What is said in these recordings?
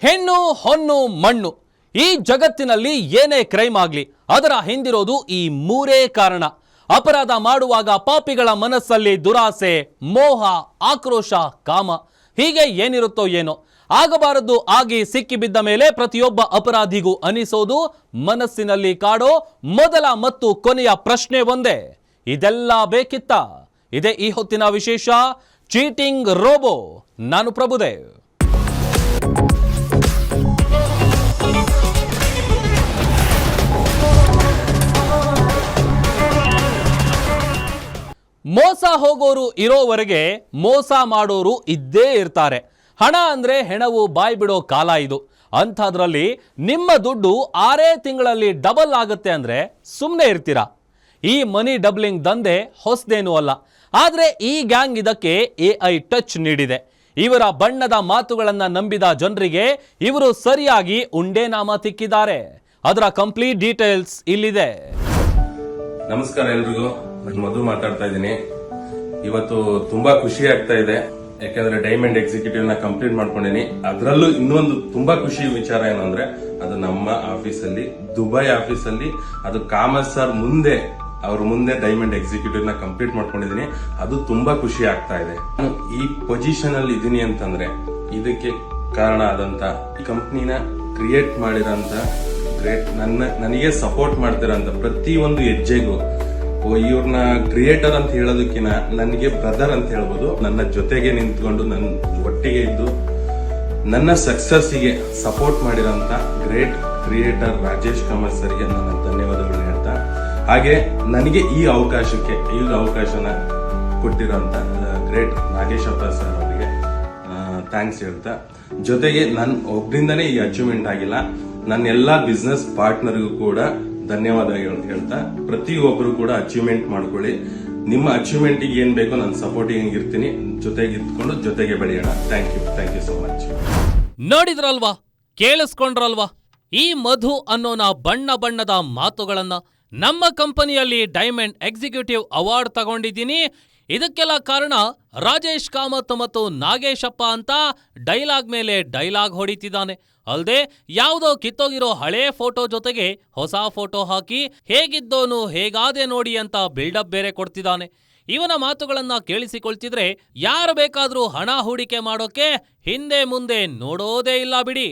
ಹೆಣ್ಣು ಹೊನ್ನು ಮಣ್ಣು ಈ ಜಗತ್ತಿನಲ್ಲಿ ಏನೇ ಕ್ರೈಮ್ ಆಗಲಿ ಅದರ ಹಿಂದಿರೋದು ಈ ಮೂರೇ ಕಾರಣ. ಅಪರಾಧ ಮಾಡುವಾಗ ಪಾಪಿಗಳ ಮನಸ್ಸಲ್ಲಿ ದುರಾಸೆ, ಮೋಹ, ಆಕ್ರೋಶ, ಕಾಮ ಹೀಗೆ ಏನಿರುತ್ತೋ ಏನೋ. ಆಗಬಾರದು ಆಗಿ ಸಿಕ್ಕಿಬಿದ್ದ ಮೇಲೆ ಪ್ರತಿಯೊಬ್ಬ ಅಪರಾಧಿಗೂ ಅನಿಸೋದು ಮನಸ್ಸಿನಲ್ಲಿ ಕಾಡೋ ಮೊದಲ ಮತ್ತು ಕೊನೆಯ ಪ್ರಶ್ನೆ ಒಂದೇ, ಇದೆಲ್ಲ ಬೇಕಿತ್ತ? ಇದೇ ಈ ಹೊತ್ತಿನ ವಿಶೇಷ ಚೀಟಿಂಗ್ ರೋಬೋ. ನಾನು ಪ್ರಭುದೇವ್. ಮೋಸ ಹೋಗೋರು ಇರೋವರೆಗೆ ಮೋಸ ಮಾಡೋರು ಇದ್ದೇ ಇರ್ತಾರೆ. ಹಣ ಅಂದ್ರೆ ಹೆಣವು ಬಾಯ್ ಬಿಡೋ ಕಾಲ ಇದು. ಅಂಥದ್ರಲ್ಲಿ ನಿಮ್ಮ ದುಡ್ಡು 6 ತಿಂಗಳಲ್ಲಿ ಡಬಲ್ ಆಗುತ್ತೆ ಅಂದ್ರೆ ಸುಮ್ಮನೆ ಇರ್ತೀರಾ? ಈ ಮನಿ ಡಬ್ಲಿಂಗ್ ದಂಧೆ ಹೊಸದೇನೂ ಅಲ್ಲ. ಆದರೆ ಈ ಗ್ಯಾಂಗ್ ಇದಕ್ಕೆ AI ಟಚ್ ನೀಡಿದೆ. ಇವರ ಬಣ್ಣದ ಮಾತುಗಳನ್ನ ನಂಬಿದ ಜನರಿಗೆ ಇವರು ಸರಿಯಾಗಿ ಉಂಡೆನಾಮ ತಿಕ್ಕಿದ್ದಾರೆ. ಅದರ ಕಂಪ್ಲೀಟ್ ಡೀಟೇಲ್ಸ್ ಇಲ್ಲಿದೆ. ನಮಸ್ಕಾರ ಎಲ್ರಿಗೂ, ನಾನು ಮಧು ಮಾತಾಡ್ತಾ ಇದ್ದೀನಿ. ಇವತ್ತು ತುಂಬಾ ಖುಷಿ ಆಗ್ತಾ ಇದೆ, ಯಾಕಂದ್ರೆ ಡೈಮಂಡ್ ಎಕ್ಸಿಕ್ಯೂಟಿವ್ ನ ಕಂಪ್ಲೀಟ್ ಮಾಡ್ಕೊಂಡಿನಿ. ಅದರಲ್ಲೂ ಇನ್ನೊಂದು ತುಂಬಾ ಖುಷಿ ವಿಚಾರ ಏನಂದ್ರೆ ಅದು ನಮ್ಮ ಆಫೀಸಲ್ಲಿ, ದುಬೈ ಆಫೀಸಲ್ಲಿ, ಅದು ಕಾಮತ್ ಸರ್ ಮುಂದೆ, ಅವ್ರ ಮುಂದೆ ಡೈಮಂಡ್ ಎಕ್ಸಿಕ್ಯೂಟಿವ್ ನ ಕಂಪ್ಲೀಟ್ ಮಾಡ್ಕೊಂಡಿದೀನಿ. ಅದು ತುಂಬಾ ಖುಷಿ ಆಗ್ತಾ ಇದೆ. ನಾನು ಈ ಪೊಸಿಷನ್ ಅಲ್ಲಿ ಇದೀನಿ ಅಂತಂದ್ರೆ ಇದಕ್ಕೆ ಕಾರಣ ಆದಂತ ಈ ಕಂಪ್ನಿನ ಕ್ರಿಯೇಟ್ ಮಾಡಿರೋಂತ ಗ್ರೇಟ್, ನನಗೆ ಸಪೋರ್ಟ್ ಮಾಡ್ತಿರೋಂತ ಪ್ರತಿಯೊಂದು ಹೆಜ್ಜೆಗೂ ಇವ್ರನ್ನ ಕ್ರಿಯೇಟರ್ ಅಂತ ಹೇಳೋದಕ್ಕಿಂತ ನನಗೆ ಬ್ರದರ್ ಅಂತ ಹೇಳ್ಬೋದು. ನನ್ನ ಜೊತೆಗೆ ನಿಂತ್ಕೊಂಡು ನನ್ನ ಒಟ್ಟಿಗೆ ಇದ್ದು ನನ್ನ ಸಕ್ಸಸ್ಸಿಗೆ ಸಪೋರ್ಟ್ ಮಾಡಿರೋಂತ ಗ್ರೇಟ್ ಕ್ರಿಯೇಟರ್ ರಾಜೇಶ್ ಕಾಮತ್ ಸರ್ಗೆ ನನ್ನ ಧನ್ಯವಾದಗಳನ್ನ ಹೇಳ್ತಾ, ಹಾಗೆ ನನಗೆ ಈ ಅವಕಾಶನ ಕೊಟ್ಟಿರೋಂತ ಗ್ರೇಟ್ ನಾಗೇಶಪ್ಪ ಸರ್ ಅವರಿಗೆ ಥ್ಯಾಂಕ್ಸ್ ಹೇಳ್ತಾ, ಜೊತೆಗೆ ನನ್ನ ಒಬ್ಬರಿಂದನೇ ಈ ಅಚೀವ್ಮೆಂಟ್ ಆಗಿಲ್ಲ, ನನ್ನ ಎಲ್ಲಾ ಬಿಸ್ನೆಸ್ ಪಾರ್ಟ್ನರ್ಗೂ ಕೂಡ ಧನ್ಯವಾದ ಹೇಳ್ತಾ, ಪ್ರತಿಯೊಬ್ಬರು ಕೂಡ ಅಚೀವ್ಮೆಂಟ್ ಮಾಡ್ಕೊಳ್ಳಿ. ನಿಮ್ಮ ಅಚೀವ್ಮೆಂಟ್ ಏನ್ ಬೇಕೋ ನಾನು ಸಪೋರ್ಟಿಂಗ್ ಇರ್ತೀನಿ, ಜೊತೆಗೆ ಇದ್ಕೊಂಡು ಜೊತೆಗೆ ಬೆಳೆಯೋಣ. Thank you so much. ನೋಡಿದ್ರಲ್ವಾ, ಕೇಳಿಸ್ಕೊಂಡ್ರಲ್ವಾ ಈ ಮಧು ಅನ್ನೋನ ಬಣ್ಣ ಬಣ್ಣದ ಮಾತುಗಳನ್ನ. ನಮ್ಮ ಕಂಪನಿಯಲ್ಲಿ ಡೈಮಂಡ್ ಎಕ್ಸಿಕ್ಯೂಟಿವ್ ಅವಾರ್ಡ್ ತಗೊಂಡಿದ್ದೀನಿ, ಇದಕ್ಕೆಲ್ಲ ಕಾರಣ ರಾಜೇಶ್ ಕಾಮತ್ ಮತ್ತು ನಾಗೇಶಪ್ಪ ಅಂತ ಡೈಲಾಗ್ ಮೇಲೆ ಡೈಲಾಗ್ ಹೊಡಿತಿದ್ದಾನೆ. ಅಲ್ದೆ ಯಾವುದೋ ಕಿತ್ತೋಗಿರೋ ಹಳೇ ಫೋಟೋ ಜೊತೆಗೆ ಹೊಸ ಫೋಟೋ ಹಾಕಿ ಹೇಗಿದ್ದೋನು ಹೇಗಾದೆ ನೋಡಿ ಅಂತ ಬಿಲ್ಡಪ್ ಬೇರೆ ಕೊಡ್ತಿದ್ದಾನೆ. ಇವನ ಮಾತುಗಳನ್ನ ಕೇಳಿಸಿಕೊಳ್ತಿದ್ರೆ ಯಾರು ಬೇಕಾದ್ರೂ ಹಣ ಹೂಡಿಕೆ ಮಾಡೋಕೆ ಹಿಂದೆ ಮುಂದೆ ನೋಡೋದೇ ಇಲ್ಲ ಬಿಡಿ.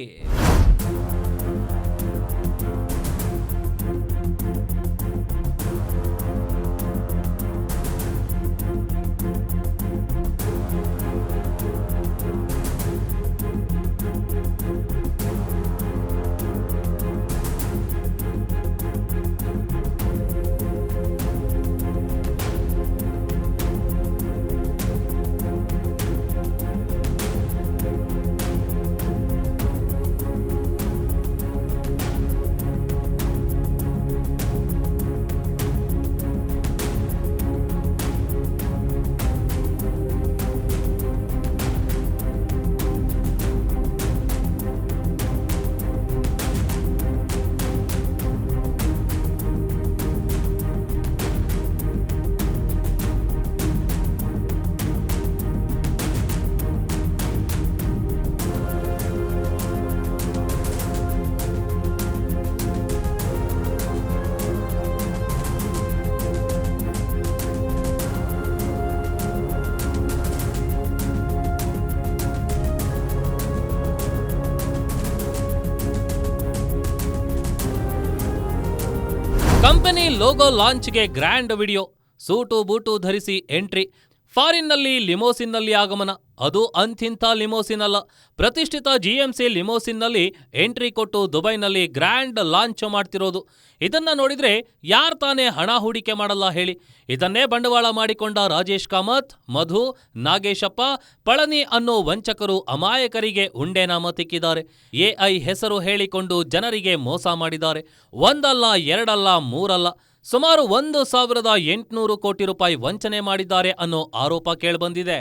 ಕಂಪನಿ ಲೋಗೋ ಲಾಂಚ್ಗೆ ಗ್ರ್ಯಾಂಡ್ ವಿಡಿಯೋ, ಸೂಟು ಬೂಟು ಧರಿಸಿ ಎಂಟ್ರಿ, ಫಾರಿನ್ನಲ್ಲಿ ಲಿಮೋಸಿನ್ನಲ್ಲಿ ಆಗಮನ. ಅದು ಅಂಥಿಂಥ ಲಿಮೋಸಿನ್ ಅಲ್ಲ, ಪ್ರತಿಷ್ಠಿತ GMC ಲಿಮೋಸಿನ್ನಲ್ಲಿ ಎಂಟ್ರಿ ಕೊಟ್ಟು ದುಬೈನಲ್ಲಿ ಗ್ರ್ಯಾಂಡ್ ಲಾಂಚ್ ಮಾಡ್ತಿರೋದು. ಇದನ್ನ ನೋಡಿದ್ರೆ ಯಾರ್ ತಾನೇ ಹಣ ಹೂಡಿಕೆ ಮಾಡಲ್ಲ ಹೇಳಿ? ಇದನ್ನೇ ಬಂಡವಾಳ ಮಾಡಿಕೊಂಡ ರಾಜೇಶ್ ಕಾಮತ್, ಮಧು, ನಾಗೇಶಪ್ಪ, ಪಳನಿ ಅನ್ನೋ ವಂಚಕರು ಅಮಾಯಕರಿಗೆ ಉಂಡೆನಾಮ ತಿಕ್ಕಿದ್ದಾರೆ. AI ಹೆಸರು ಹೇಳಿಕೊಂಡು ಜನರಿಗೆ ಮೋಸ ಮಾಡಿದ್ದಾರೆ. ಒಂದಲ್ಲ, ಎರಡಲ್ಲ, ಮೂರಲ್ಲ, ಸುಮಾರು 1,800 ಕೋಟಿ ರೂಪಾಯಿ ವಂಚನೆ ಮಾಡಿದ್ದಾರೆ ಅನ್ನೋ ಆರೋಪ ಕೇಳಿಬಂದಿದೆ.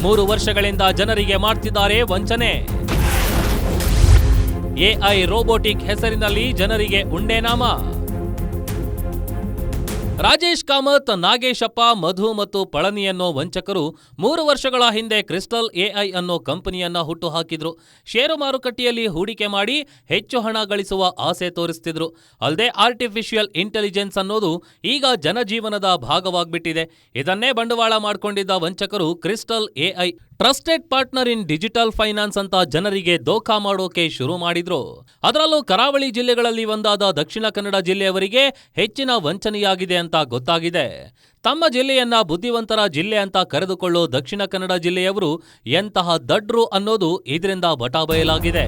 3 ವರ್ಷಗಳಿಂದ ಜನರಿಗೆ ಮಾಡ್ತಿದ್ದಾರೆ ವಂಚನೆ. ಎಐ ರೋಬೋಟಿಕ್ ಹೆಸರಿನಲ್ಲಿ ಜನರಿಗೆ ಉಂಡೆನಾಮ. ರಾಜೇಶ್ ಕಾಮತ್, ನಾಗೇಶಪ್ಪ, ಮಧು ಮತ್ತು ಪಳನಿ ಅನ್ನೋ ವಂಚಕರು 3 ವರ್ಷಗಳ ಹಿಂದೆ ಕ್ರಿಸ್ಟಲ್ ಎಐ ಅನ್ನೋ ಕಂಪನಿಯನ್ನ ಹುಟ್ಟುಹಾಕಿದ್ರು. ಷೇರು ಮಾರುಕಟ್ಟೆಯಲ್ಲಿ ಹೂಡಿಕೆ ಮಾಡಿ ಹೆಚ್ಚು ಹಣ ಗಳಿಸುವ ಆಸೆ ತೋರಿಸ್ತಿದ್ರು. ಅಲ್ಲದೆ ಆರ್ಟಿಫಿಷಿಯಲ್ ಇಂಟೆಲಿಜೆನ್ಸ್ ಅನ್ನೋದು ಈಗ ಜನಜೀವನದ ಭಾಗವಾಗ್ಬಿಟ್ಟಿದೆ. ಇದನ್ನೇ ಬಂಡವಾಳ ಮಾಡಿಕೊಂಡಿದ್ದ ವಂಚಕರು crystal AI trusted partner in digital finance ಅಂತ ಜನರಿಗೆ ದೋಖಾ ಮಾಡೋಕೆ ಶುರು ಮಾಡಿದ್ರು. ಅದರಲ್ಲೂ ಕರಾವಳಿ ಜಿಲ್ಲೆಗಳಲ್ಲಿ ಒಂದಾದ ದಕ್ಷಿಣ ಕನ್ನಡ ಜಿಲ್ಲೆಯವರಿಗೆ ಹೆಚ್ಚಿನ ವಂಚನೆಯಾಗಿದೆ ಅಂತ ಗೊತ್ತಾಗಿದೆ. ತಮ್ಮ ಜಿಲ್ಲೆಯನ್ನ ಬುದ್ಧಿವಂತರ ಜಿಲ್ಲೆ ಅಂತ ಕರೆದುಕೊಳ್ಳೋ ದಕ್ಷಿಣ ಕನ್ನಡ ಜಿಲ್ಲೆಯವರು ಎಂತಹ ದಡ್ರು ಅನ್ನೋದು ಇದರಿಂದ ಬಟಾಬಯಲಾಗಿದೆ.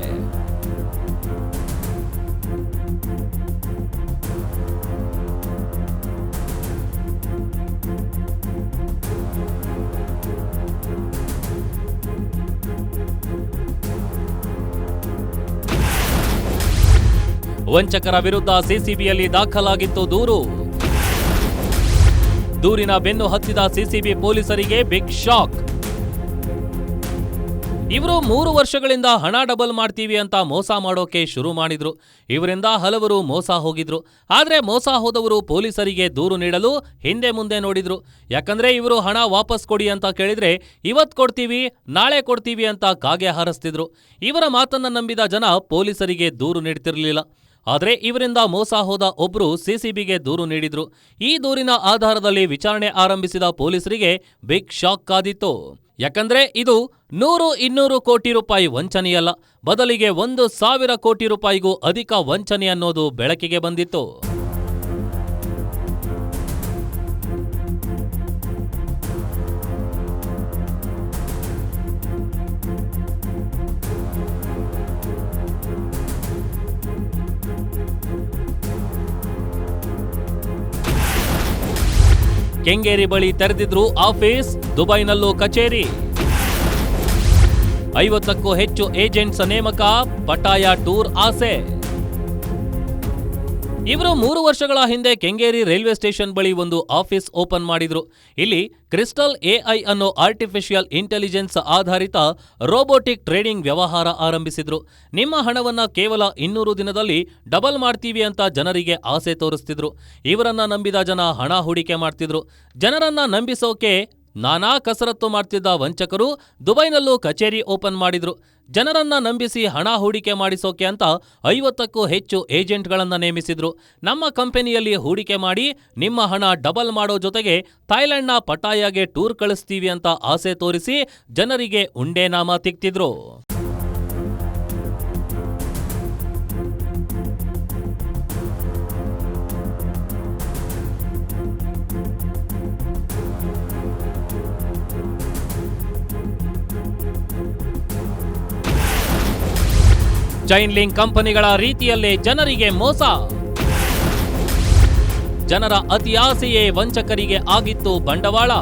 ವಂಚಕರ ವಿರುದ್ಧ ಸಿಸಿಬಿಯಲ್ಲಿ ದಾಖಲಾಗಿತ್ತು ದೂರು. ದೂರಿನ ಬೆನ್ನು ಹತ್ತಿದ ಸಿಸಿಬಿ ಪೊಲೀಸರಿಗೆ ಬಿಗ್ ಶಾಕ್. ಇವರು 3 ವರ್ಷಗಳಿಂದ ಹಣ ಡಬಲ್ ಮಾಡ್ತೀವಿ ಅಂತ ಮೋಸ ಮಾಡೋಕೆ ಶುರು ಮಾಡಿದ್ರು. ಇವರಿಂದ ಹಲವರು ಮೋಸ ಹೋಗಿದ್ರು. ಆದ್ರೆ ಮೋಸ ಹೋದವರು ಪೊಲೀಸರಿಗೆ ದೂರು ನೀಡಲು ಹಿಂದೆ ಮುಂದೆ ನೋಡಿದ್ರು. ಯಾಕಂದ್ರೆ ಇವರು ಹಣ ವಾಪಸ್ ಕೊಡಿ ಅಂತ ಕೇಳಿದ್ರೆ ಇವತ್ ಕೊಡ್ತೀವಿ, ನಾಳೆ ಕೊಡ್ತೀವಿ ಅಂತ ಕಾಗೆ ಹಾರಿಸ್ತಿದ್ರು. ಇವರ ಮಾತನ್ನ ನಂಬಿದ ಜನ ಪೊಲೀಸರಿಗೆ ದೂರು ನೀಡ್ತಿರ್ಲಿಲ್ಲ. ಆದರೆ ಇವರಿಂದ ಮೋಸ ಹೋದ ಒಬ್ರು ಸಿಸಿಬಿಗೆ ದೂರು ನೀಡಿದ್ರು. ಈ ದೂರಿನ ಆಧಾರದಲ್ಲಿ ವಿಚಾರಣೆ ಆರಂಭಿಸಿದ ಪೊಲೀಸರಿಗೆ ಬಿಗ್ ಶಾಕ್ ಕಾದಿತ್ತು. ಯಾಕಂದ್ರೆ ಇದು 100-200 ಕೋಟಿ ರೂಪಾಯಿ ವಂಚನೆಯಲ್ಲ, ಬದಲಿಗೆ 1,000 ಕೋಟಿ ರೂಪಾಯಿಗೂ ಅಧಿಕ ವಂಚನೆ ಅನ್ನೋದು ಬೆಳಕಿಗೆ ಬಂದಿತ್ತು. ಕೆಂಗೇರಿ ಬಳಿ ತೆರೆದಿದ್ರು ಆಫೀಸ್, ದುಬೈನಲ್ಲೂ ಕಚೇರಿ. 50ಕ್ಕೂ ಹೆಚ್ಚು ಏಜೆಂಟ್ಸ್ ನೇಮಕ, ಪಟಾಯ ಟೂರ್ ಆಸೆ. ಇವರು 3 ವರ್ಷಗಳ ಹಿಂದೆ ಕೆಂಗೇರಿ ರೈಲ್ವೆ ಸ್ಟೇಷನ್ ಬಳಿ ಒಂದು ಆಫೀಸ್ ಓಪನ್ ಮಾಡಿದ್ರು. ಇಲ್ಲಿ ಕ್ರಿಸ್ಟಲ್ ಎಐ ಅನ್ನೋ ಆರ್ಟಿಫಿಷಿಯಲ್ ಇಂಟೆಲಿಜೆನ್ಸ್ ಆಧಾರಿತ ರೋಬೋಟಿಕ್ ಟ್ರೇಡಿಂಗ್ ವ್ಯವಹಾರ ಆರಂಭಿಸಿದ್ರು. ನಿಮ್ಮ ಹಣವನ್ನ ಕೇವಲ 200 ದಿನದಲ್ಲಿ ಡಬಲ್ ಮಾಡ್ತೀವಿ ಅಂತ ಜನರಿಗೆ ಆಸೆ ತೋರಿಸ್ತಿದ್ರು. ಇವರನ್ನ ನಂಬಿದ ಜನ ಹಣ ಹೂಡಿಕೆ ಮಾಡ್ತಿದ್ರು. ಜನರನ್ನ ನಂಬಿಸೋಕೆ ನಾನಾ ಕಸರತ್ತು ಮಾಡ್ತಿದ್ದ ವಂಚಕರು ದುಬೈನಲ್ಲೂ ಕಚೇರಿ ಓಪನ್ ಮಾಡಿದ್ರು. ಜನರನ್ನ ನಂಬಿಸಿ ಹಣ ಹೂಡಿಕೆ ಮಾಡಿಸೋಕೆ ಅಂತ 50ಕ್ಕೂ ಹೆಚ್ಚು ಏಜೆಂಟ್ಗಳನ್ನ ನೇಮಿಸಿದ್ರು. ನಮ್ಮ ಕಂಪನಿಯಲ್ಲಿ ಹೂಡಿಕೆ ಮಾಡಿ ನಿಮ್ಮ ಹಣ ಡಬಲ್ ಮಾಡೋ ಜೊತೆಗೆ ಥಾಯ್ಲೆಂಡ್ನ ಪಟಾಯಾಗೆ ಟೂರ್ ಕಳಿಸ್ತೀವಿ ಅಂತ ಆಸೆ ತೋರಿಸಿ ಜನರಿಗೆ ಉಂಡೆನಾಮ ತಿಕ್ತಿದ್ರು. ಚೈನ್ ಲಿಂಕ್ ಕಂಪನಿಗಳ ರೀತಿಯಲ್ಲೇ ಜನರಿಗೆ ಮೋಸ. ಜನರ ಅತಿ ಆಸೆಯೇ ವಂಚಕರಿಗೆ ಆಗಿತ್ತು ಬಂಡವಾಳ.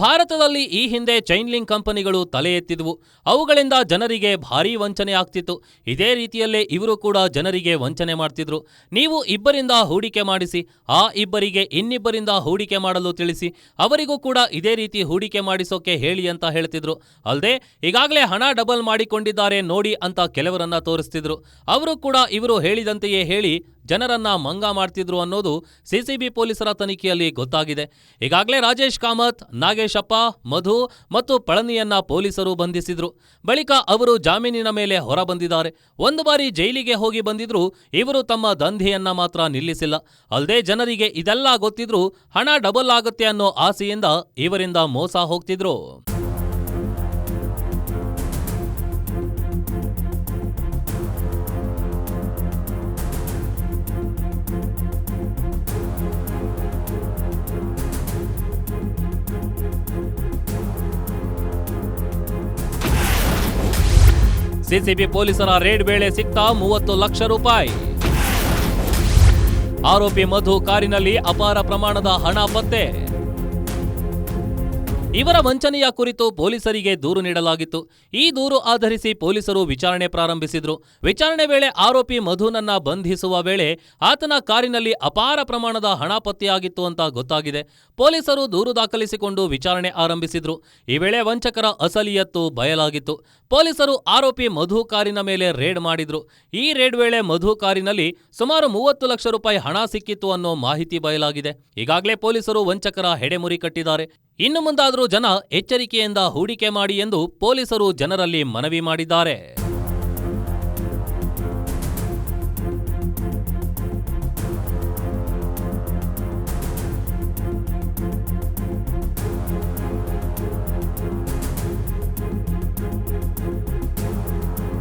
ಭಾರತದಲ್ಲಿ ಈ ಹಿಂದೆ ಚೈನ್ ಲಿಂಕ್ ಕಂಪನಿಗಳು ತಲೆ ಎತ್ತಿದ್ವು. ಅವುಗಳಿಂದ ಜನರಿಗೆ ಭಾರೀ ವಂಚನೆ ಆಗ್ತಿತ್ತು. ಇದೇ ರೀತಿಯಲ್ಲೇ ಇವರು ಕೂಡ ಜನರಿಗೆ ವಂಚನೆ ಮಾಡ್ತಿದ್ರು. ನೀವು ಇಬ್ಬರಿಂದ ಹೂಡಿಕೆ ಮಾಡಿಸಿ, ಆ ಇಬ್ಬರಿಗೆ ಇನ್ನಿಬ್ಬರಿಂದ ಹೂಡಿಕೆ ಮಾಡಲು ತಿಳಿಸಿ, ಅವರಿಗೂ ಕೂಡ ಇದೇ ರೀತಿ ಹೂಡಿಕೆ ಮಾಡಿಸೋಕೆ ಹೇಳಿ ಅಂತ ಹೇಳ್ತಿದ್ರು. ಅಲ್ಲದೆ ಈಗಾಗಲೇ ಹಣ ಡಬಲ್ ಮಾಡಿಕೊಂಡಿದ್ದಾರೆ ನೋಡಿ ಅಂತ ಕೆಲವರನ್ನ ತೋರಿಸ್ತಿದ್ರು. ಅವರು ಕೂಡ ಇವರು ಹೇಳಿದಂತೆಯೇ ಹೇಳಿ ಜನರನ್ನ ಮಂಗ ಮಾಡ್ತಿದ್ರು ಅನ್ನೋದು ಸಿಸಿಬಿ ಪೊಲೀಸರ ತನಿಖೆಯಲ್ಲಿ ಗೊತ್ತಾಗಿದೆ. ಈಗಾಗಲೇ ರಾಜೇಶ್ ಕಾಮತ್, ನಾಗೇಶಪ್ಪ, ಮಧು ಮತ್ತು ಪಳನಿಯನ್ನ ಪೊಲೀಸರು ಬಂಧಿಸಿದ್ರು. ಬಳಿಕ ಅವರು ಜಾಮೀನಿನ ಮೇಲೆ ಹೊರಬಂದಿದ್ದಾರೆ. ಒಂದು ಬಾರಿ ಜೈಲಿಗೆ ಹೋಗಿ ಬಂದಿದ್ರು. ಇವರು ತಮ್ಮ ದಂಧೆಯನ್ನ ಮಾತ್ರ ನಿಲ್ಲಿಸಿಲ್ಲ. ಅಲ್ಲದೆ ಜನರಿಗೆ ಇದೆಲ್ಲ ಗೊತ್ತಿದ್ರು ಹಣ ಡಬಲ್ ಆಗುತ್ತೆ ಅನ್ನೋ ಆಸೆಯಿಂದ ಇವರಿಂದ ಮೋಸ ಹೋಗ್ತಿದ್ರು. ಸಿಸಿಬಿ ಪೊಲೀಸರ ರೇಡ್ ವೇಳೆ ಸಿಕ್ತ 30 ಲಕ್ಷ ರೂಪಾಯಿ. ಆರೋಪಿ ಮಧು ಕಾರಿನಲ್ಲಿ ಅಪಾರ ಪ್ರಮಾಣದ ಹಣ ಪತ್ತೆ. ಇವರ ವಂಚನೆಯ ಕುರಿತು ಪೊಲೀಸರಿಗೆ ದೂರು ನೀಡಲಾಗಿತ್ತು. ಈ ದೂರು ಆಧರಿಸಿ ಪೊಲೀಸರು ವಿಚಾರಣೆ ಪ್ರಾರಂಭಿಸಿದ್ರು. ವಿಚಾರಣೆ ವೇಳೆ ಆರೋಪಿ ಮಧುನನ್ನ ಬಂಧಿಸುವ ವೇಳೆ ಆತನ ಕಾರಿನಲ್ಲಿ ಅಪಾರ ಪ್ರಮಾಣದ ಹಣ ಪತ್ತೆಯಾಗಿತ್ತು ಅಂತ ಗೊತ್ತಾಗಿದೆ. ಪೊಲೀಸರು ದೂರು ದಾಖಲಿಸಿಕೊಂಡು ವಿಚಾರಣೆ ಆರಂಭಿಸಿದ್ರು. ಈ ವೇಳೆ ವಂಚಕರ ಅಸಲಿಯತ್ತು ಬಯಲಾಗಿತ್ತು. ಪೊಲೀಸರು ಆರೋಪಿ ಮಧು ಕಾರಿನ ಮೇಲೆ ರೇಡ್ ಮಾಡಿದ್ರು. ಈ ರೇಡ್ ವೇಳೆ ಮಧು ಕಾರಿನಲ್ಲಿ ಸುಮಾರು 30 ಲಕ್ಷ ರೂಪಾಯಿ ಹಣ ಸಿಕ್ಕಿತ್ತು ಅನ್ನೋ ಮಾಹಿತಿ ಬಯಲಾಗಿದೆ. ಈಗಾಗಲೇ ಪೊಲೀಸರು ವಂಚಕರ ಹೆಡೆಮುರಿ ಕಟ್ಟಿದ್ದಾರೆ. ಇನ್ನು ಮುಂದಾದರೂ ಜನ ಎಚ್ಚರಿಕೆಯಿಂದ ಹೂಡಿಕೆ ಮಾಡಿ ಎಂದು ಪೊಲೀಸರು ಜನರಲ್ಲಿ ಮನವಿ ಮಾಡಿದ್ದಾರೆ.